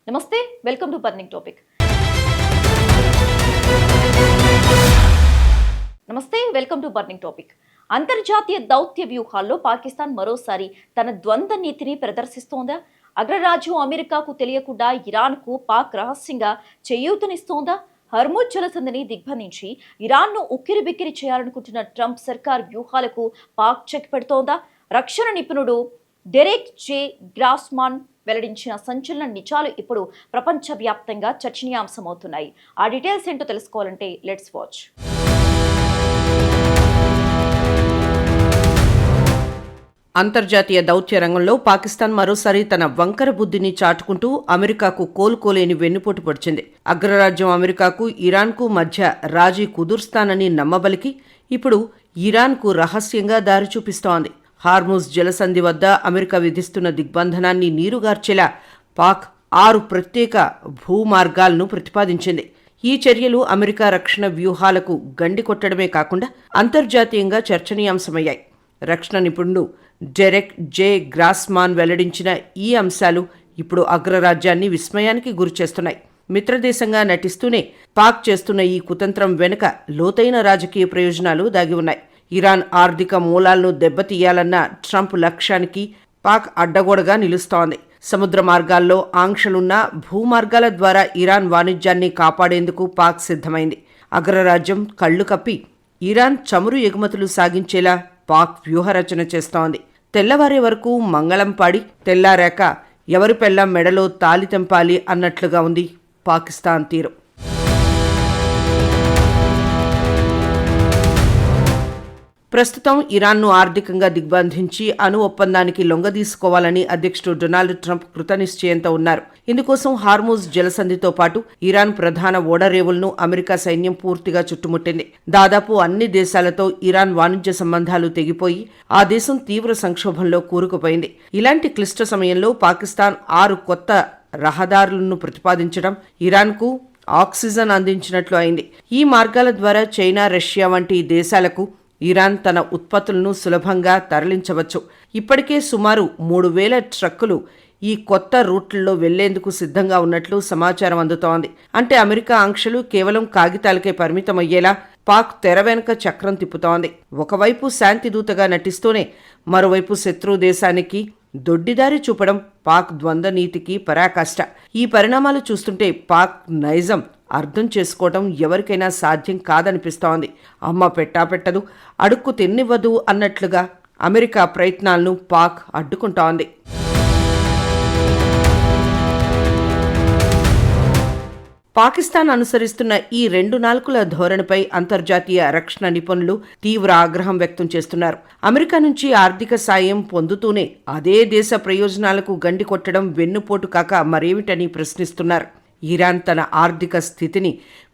నమస్తే, welcome to burning topic. అంతర్జాతీయ దౌత్య వ్యూహాల్లో పాకిస్తాన్ మరోసారి తన ద్వంద్వ నీతిని ప్రదర్శిస్తోందా? అగ్రరాజ్యం అమెరికాకు తెలియకుండా ఇరాన్కు పాక్ రహస్యంగా చేయూతనిస్తోందా? హర్ముజ్ జలసంధిని దిగ్బంధించి ఇరాన్ను ఉక్కిరిబిక్కిరి చేయాలనుకుంటున్న ట్రంప్ సర్కార్ వ్యూహాలకు పాక్ చెక్ పెడుతోందా? రక్షణ నిపుణుడు డెరెక్ జే గ్రాస్మాన్ వెల్లడించిన సంచలన నిజాలు ఇప్పుడు ప్రపంచవ్యాప్తంగా చర్చనీయాంశమవుతున్నాయి. ఆ డీటెయిల్స్ ఏంటో తెలుసుకోవాలంటే లెట్స్ వాచ్. అంతర్జాతీయ దౌత్య రంగంలో పాకిస్తాన్ మరోసారి తన వంకర బుద్ధిని చాటుకుంటూ అమెరికాకు కోలుకోలేని వెన్నుపోటు పొడిచింది. అగ్రరాజ్యం అమెరికాకు ఇరాన్కు మధ్య రాజీ కుదుర్స్తానని నమ్మబలికి ఇప్పుడు ఇరాన్కు రహస్యంగా దారి చూపిస్తోంది. హార్ముజ్ జలసంధి వద్ద అమెరికా విధిస్తున్న దిగ్బంధనాన్ని నీరుగార్చేలా పాక్ 6 ప్రత్యేక భూమార్గాలను ప్రతిపాదించింది. ఈ చర్యలు అమెరికా రక్షణ వ్యూహాలకు గండి కొట్టడమే కాకుండా అంతర్జాతీయంగా చర్చనీయాంశమయ్యాయి. రక్షణ నిపుణుడు డెరెక్ జే గ్రాస్మాన్ వెల్లడించిన ఈ అంశాలు ఇప్పుడు అగ్రరాజ్యాన్ని విస్మయానికి గురిచేస్తున్నాయి. మిత్రదేశంగా నటిస్తూనే పాక్ చేస్తున్న ఈ కుతంత్రం వెనుక లోతైన రాజకీయ ప్రయోజనాలు దాగి ఉన్నాయి. ఇరాన్ ఆర్థిక మూలాలను దెబ్బతీయాలన్న ట్రంప్ లక్ష్యానికి పాక్ అడ్డగోడగా నిలుస్తోంది. సముద్ర మార్గాల్లో ఆంక్షలున్న భూమార్గాల ద్వారా ఇరాన్ వాణిజ్యాన్ని కాపాడేందుకు పాక్ సిద్ధమైంది. అగ్రరాజ్యం కళ్లు కప్పి ఇరాన్ చమురు ఎగుమతులు సాగించేలా పాక్ వ్యూహరచన చేస్తోంది. తెల్లవారే వరకు మంగళం పాడి తెల్లారాక ఎవరి పెళ్ళం మెడలో తాలి తెంపాలి అన్నట్లుగా ఉంది పాకిస్తాన్ తీరు. ప్రస్తుతం ఇరాన్ను ఆర్థికంగా దిగ్బంధించి అణు ఒప్పందానికి లొంగదీసుకోవాలని అధ్యక్షుడు డొనాల్డ్ ట్రంప్ కృతనిశ్చయంతో ఉన్నారు. ఇందుకోసం హార్ముజ్ జలసంధితో పాటు ఇరాన్ ప్రధాన ఓడరేవులను అమెరికా సైన్యం పూర్తిగా చుట్టుముట్టింది. దాదాపు అన్ని దేశాలతో ఇరాన్ వాణిజ్య సంబంధాలు తెగిపోయి ఆ దేశం తీవ్ర సంక్షోభంలో కూరుకుపోయింది. ఇలాంటి క్లిష్ట సమయంలో పాకిస్తాన్ 6 కొత్త రహదారులను ప్రతిపాదించడం ఇరాన్కు ఆక్సిజన్ అందించినట్లు అయింది. ఈ మార్గాల ద్వారా చైనా, రష్యా వంటి దేశాలకు ఇరాన్ తన ఉత్పత్తులను సులభంగా తరలించవచ్చు. ఇప్పటికే సుమారు 3,000 ట్రక్కులు ఈ కొత్త రూట్లలో వెళ్లేందుకు సిద్ధంగా ఉన్నట్లు సమాచారం అందుతోంది. అంటే అమెరికా ఆంక్షలు కేవలం కాగితాలకే పరిమితమయ్యేలా పాక్ తెర వెనుక చక్రం తిప్పుతోంది. ఒకవైపు శాంతిదూతగా నటిస్తూనే మరోవైపు శత్రు దేశానికి దొడ్డిదారి చూపడం పాక్ ద్వంద్వ నీతికి పరాకాష్ట. ఈ పరిణామాలు చూస్తుంటే పాక్ నైజం అర్థం చేసుకోవటం ఎవరికైనా సాధ్యం కాదనిపిస్తోంది. అమ్మ పెట్టాపెట్టదు, అడుక్కు తిన్నివ్వదు అన్నట్లుగా అమెరికా ప్రయత్నాలను పాక్ అడ్డుకుంటోంది. పాకిస్తాన్ అనుసరిస్తున్న ఈ 2 నాల్కుల ధోరణిపై అంతర్జాతీయ రక్షణ నిపుణులు తీవ్ర ఆగ్రహం వ్యక్తం చేస్తున్నారు. అమెరికా నుంచి ఆర్థిక సాయం పొందుతూనే అదే దేశ ప్రయోజనాలకు గండి కొట్టడం వెన్నుపోటు కాక మరేమిటని ప్రశ్నిస్తున్నారు. ఇరాన్ తన ఆర్థిక స్థితిని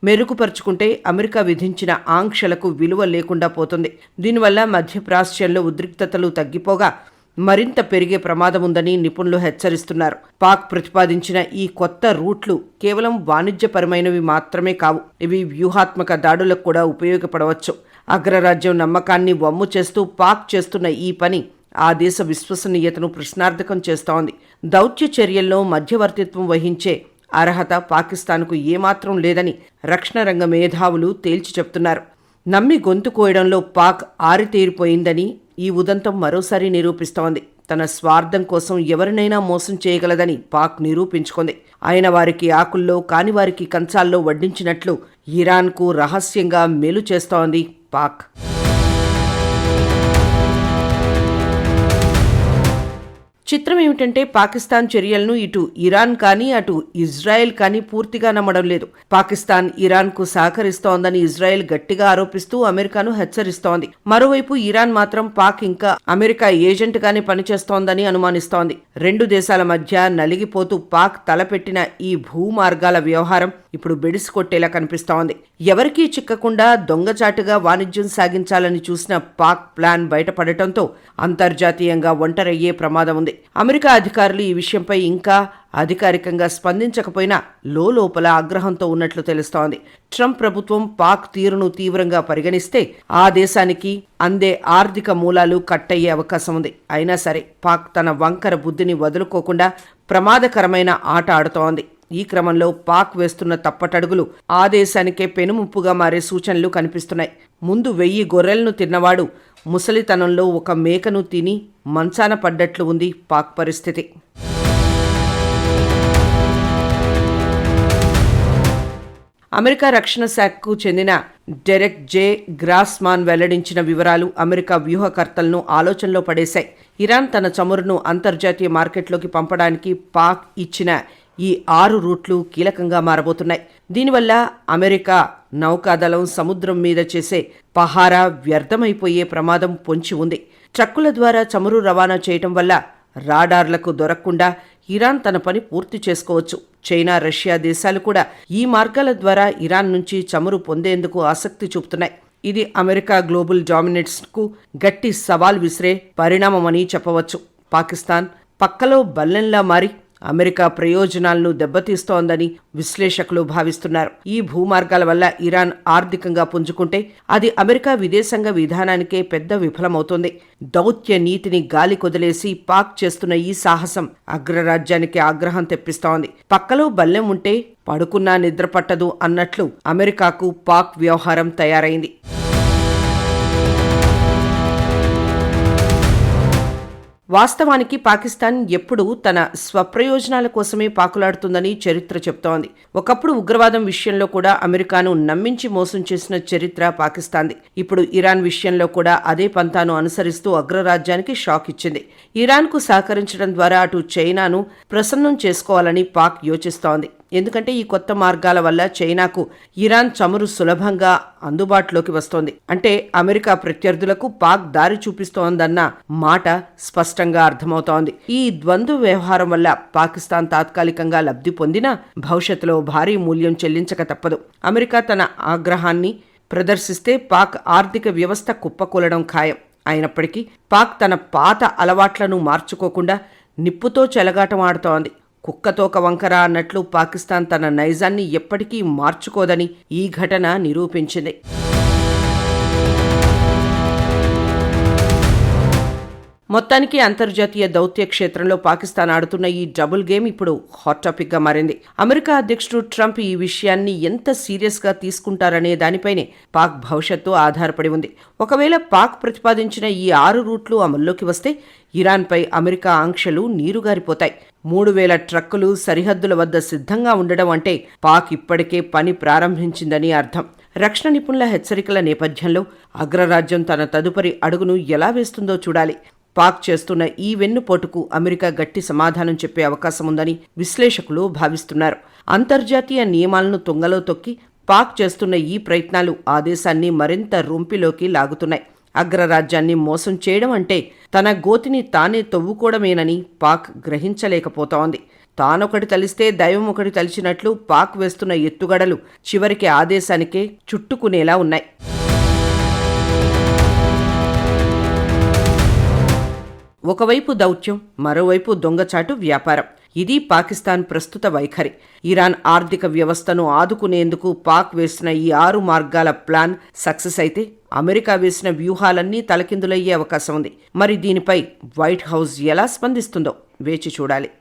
మెరుగుపరుచుకుంటే అమెరికా విధించిన ఆంక్షలకు విలువ లేకుండా పోతుంది. దీనివల్ల మధ్యప్రాచ్యంలో ఉద్రిక్తతలు తగ్గిపోగా మరింత పెరిగే ప్రమాదముందని నిపుణులు హెచ్చరిస్తున్నారు. పాక్ ప్రతిపాదించిన ఈ కొత్త రూట్లు కేవలం వాణిజ్యపరమైనవి మాత్రమే కావు, ఇవి వ్యూహాత్మక దాడులకు కూడా ఉపయోగపడవచ్చు. అగ్రరాజ్యం నమ్మకాన్ని వమ్ము చేస్తూ పాక్ చేస్తున్న ఈ పని ఆ దేశ విశ్వసనీయతను ప్రశ్నార్థకం చేస్తోంది. దౌత్య చర్యల్లో మధ్యవర్తిత్వం వహించే అర్హత పాకిస్తాన్కు ఏమాత్రం లేదని రక్షణ రంగ మేధావులు తేల్చి చెప్తున్నారు. నమ్మి గొంతు కోయడంలో పాక్ ఆరితేరిపోయిందని ఈ ఉదంతం మరోసారి నిరూపిస్తోంది. తన స్వార్థం కోసం ఎవరినైనా మోసం చేయగలదని పాక్ నిరూపించుకుంది. అయిన వారికి ఆకుల్లో, కాని వారికి కంచాల్లో వడ్డించినట్లు ఇరాన్కు రహస్యంగా మేలు చేస్తోంది పాక్. చిత్రం ఏమిటంటే పాకిస్తాన్ చర్యలను ఇటు ఇరాన్ కానీ అటు ఇజ్రాయెల్ కానీ పూర్తిగా నమ్మడం లేదు. పాకిస్తాన్ ఇరాన్కు సహకరిస్తోందని ఇజ్రాయెల్ గట్టిగా ఆరోపిస్తూ అమెరికాను హెచ్చరిస్తోంది. మరోవైపు ఇరాన్ మాత్రం పాక్ ఇంకా అమెరికా ఏజెంట్గానే పనిచేస్తోందని అనుమానిస్తోంది. 2 దేశాల మధ్య నలిగిపోతూ పాక్ తలపెట్టిన ఈ భూమార్గాల వ్యవహారం ఇప్పుడు బెడిసికొట్టేలా కనిపిస్తోంది. ఎవరికీ చిక్కకుండా దొంగచాటుగా వాణిజ్యం సాగించాలని చూసిన పాక్ ప్లాన్ బయటపడటంతో అంతర్జాతీయంగా ఒంటరయ్యే ప్రమాదం ఉంది. అమెరికా అధికారులు ఈ విషయంపై ఇంకా అధికారికంగా స్పందించకపోయినా లోపల ఆగ్రహంతో ఉన్నట్లు తెలుస్తోంది. ట్రంప్ ప్రభుత్వం పాక్ తీరును తీవ్రంగా పరిగణిస్తే ఆ దేశానికి అందే ఆర్థిక మూలాలు కట్టయ్యే అవకాశం ఉంది. అయినా సరే పాక్ తన వంకర బుద్ధిని వదులుకోకుండా ప్రమాదకరమైన ఆట ఆడుతోంది. ఈ క్రమంలో పాక్ వేస్తున్న తప్పటడుగులు ఆ దేశానికే పెనుముప్పుగా మారే సూచనలు కనిపిస్తున్నాయి. ముందు 1000 గొర్రెలను తిన్నవాడు ముసలితనంలో ఒక మేకను తిని మంచాన పడ్డట్లు ఉంది పాక్ పరిస్థితి. అమెరికా రక్షణ శాఖకు చెందిన డెరెక్ జే గ్రాస్మాన్ వెల్లడించిన వివరాలు అమెరికా వ్యూహకర్తలను ఆలోచనలో పడేశాయి. ఇరాన్ తన చమురును అంతర్జాతీయ మార్కెట్లోకి పంపడానికి పాక్ ఇచ్చిన ఈ 6 రూట్లు కీలకంగా మారబోతున్నాయి. దీనివల్ల అమెరికా నౌకాదళం సముద్రం మీద చేసే పహారా వ్యర్థమైపోయే ప్రమాదం పొంచి ఉంది. ట్రక్కుల ద్వారా చమురు రవాణా చేయటం వల్ల రాడార్లకు దొరకకుండా ఇరాన్ తన పని పూర్తి చేసుకోవచ్చు. చైనా, రష్యా దేశాలు కూడా ఈ మార్గాల ద్వారా ఇరాన్ నుంచి చమురు పొందేందుకు ఆసక్తి చూపుతున్నాయి. ఇది అమెరికా గ్లోబల్ డామినేట్స్కు గట్టి సవాల్ విసిరే పరిణామమని చెప్పవచ్చు. పాకిస్తాన్ పక్కలో బల్లెంలా మారి అమెరికా ప్రయోజనాలను దెబ్బతీస్తోందని విశ్లేషకులు భావిస్తున్నారు. ఈ భూమార్గాల వల్ల ఇరాన్ ఆర్థికంగా పుంజుకుంటే అది అమెరికా విదేశాంగ విధానానికే పెద్ద విఫలమవుతుంది. దౌత్య నీతిని గాలి కొదిలేసి పాక్ చేస్తున్న ఈ సాహసం అగ్రరాజ్యానికి ఆగ్రహం తెప్పిస్తోంది. పక్కలో బల్లెం ఉంటే పడుకున్నా నిద్రపట్టదు అన్నట్లు అమెరికాకు పాక్ వ్యవహారం తయారైంది. వాస్తవానికి పాకిస్తాన్ ఎప్పుడూ తన స్వప్రయోజనాల కోసమే పాకులాడుతుందని చరిత్ర చెప్తోంది. ఒకప్పుడు ఉగ్రవాదం విషయంలో కూడా అమెరికాను నమ్మించి మోసం చేసిన చరిత్ర పాకిస్తాన్ది. ఇప్పుడు ఇరాన్ విషయంలో కూడా అదే పంతాను అనుసరిస్తూ అగ్రరాజ్యానికి షాక్ ఇచ్చింది. ఇరాన్కు సహకరించడం ద్వారా అటు చైనాను ప్రసన్నం చేసుకోవాలని పాక్ యోచిస్తోంది. ఎందుకంటే ఈ కొత్త మార్గాల వల్ల చైనాకు ఇరాన్ చమురు సులభంగా అందుబాటులోకి వస్తోంది. అంటే అమెరికా ప్రత్యర్థులకు పాక్ దారి చూపిస్తోందన్న మాట స్పష్టంగా అర్థమవుతోంది. ఈ ద్వంద్వ వ్యవహారం వల్ల పాకిస్తాన్ తాత్కాలికంగా లబ్ధి పొందినా భవిష్యత్తులో భారీ మూల్యం చెల్లించక తప్పదు. అమెరికా తన ఆగ్రహాన్ని ప్రదర్శిస్తే పాక్ ఆర్థిక వ్యవస్థ కుప్పకూలడం ఖాయం. అయినప్పటికీ పాక్ తన పాత అలవాట్లను మార్చుకోకుండా నిప్పుతో చెలగాటం ఆడుతోంది. కుక్కతోక వంకర అన్నట్లు పాకిస్తాన్ తన నైజాన్ని ఎప్పటికీ మార్చుకోదని ఈ ఘటన నిరూపించింది. మొత్తానికి అంతర్జాతీయ దౌత్య క్షేత్రంలో పాకిస్తాన్ ఆడుతున్న ఈ డబుల్ గేమ్ ఇప్పుడు హాట్ టాపిక్ గా మారింది. అమెరికా అధ్యక్షుడు ట్రంప్ ఈ విషయాన్ని ఎంత సీరియస్ గా తీసుకుంటారనే దానిపైనే పాక్ భవిష్యత్తు ఆధారపడి ఉంది. ఒకవేళ పాక్ ప్రతిపాదించిన ఈ 6 రూట్లు అమల్లోకి వస్తే ఇరాన్పై అమెరికా ఆంక్షలు నీరుగారిపోతాయి. 3000 ట్రక్కులు సరిహద్దుల వద్ద సిద్ధంగా ఉండడం అంటే పాక్ ఇప్పటికే పని ప్రారంభించిందని అర్థం. రక్షణ నిపుణుల హెచ్చరికల నేపథ్యంలో అగ్రరాజ్యం తన తదుపరి అడుగును ఎలా వేస్తుందో చూడాలి. పాక్ చేస్తున్న ఈ వెన్నుపోటుకు అమెరికా గట్టి సమాధానం చెప్పే అవకాశం ఉందని విశ్లేషకులు భావిస్తున్నారు. అంతర్జాతీయ నియమాలను తుంగలో తొక్కి పాక్ చేస్తున్న ఈ ప్రయత్నాలు ఆ దేశాన్ని మరింత రొంపిలోకి లాగుతున్నాయి. అగ్రరాజ్యాన్ని మోసం చేయడం అంటే తన గోతిని తానే తవ్వుకోవడమేనని పాక్ గ్రహించలేకపోతోంది. తానొకటి తలిస్తే దైవం ఒకటి తలిచినట్లు పాక్ వేస్తున్న ఎత్తుగడలు చివరికి ఆ దేశానికే చుట్టుకునేలా ఉన్నాయి. ఒకవైపు దౌత్యం, మరోవైపు దొంగచాటు వ్యాపారం. ఇది పాకిస్తాన్ ప్రస్తుత వైఖరి. ఇరాన్ ఆర్థిక వ్యవస్థను ఆదుకునేందుకు పాక్ వేసిన ఈ 6 మార్గాల ప్లాన్ సక్సెస్ అయితే అమెరికా వేసిన వ్యూహాలన్నీ తలకిందులయ్యే అవకాశం ఉంది. మరి దీనిపై వైట్ హౌస్ ఎలా స్పందిస్తుందో వేచి చూడాలి.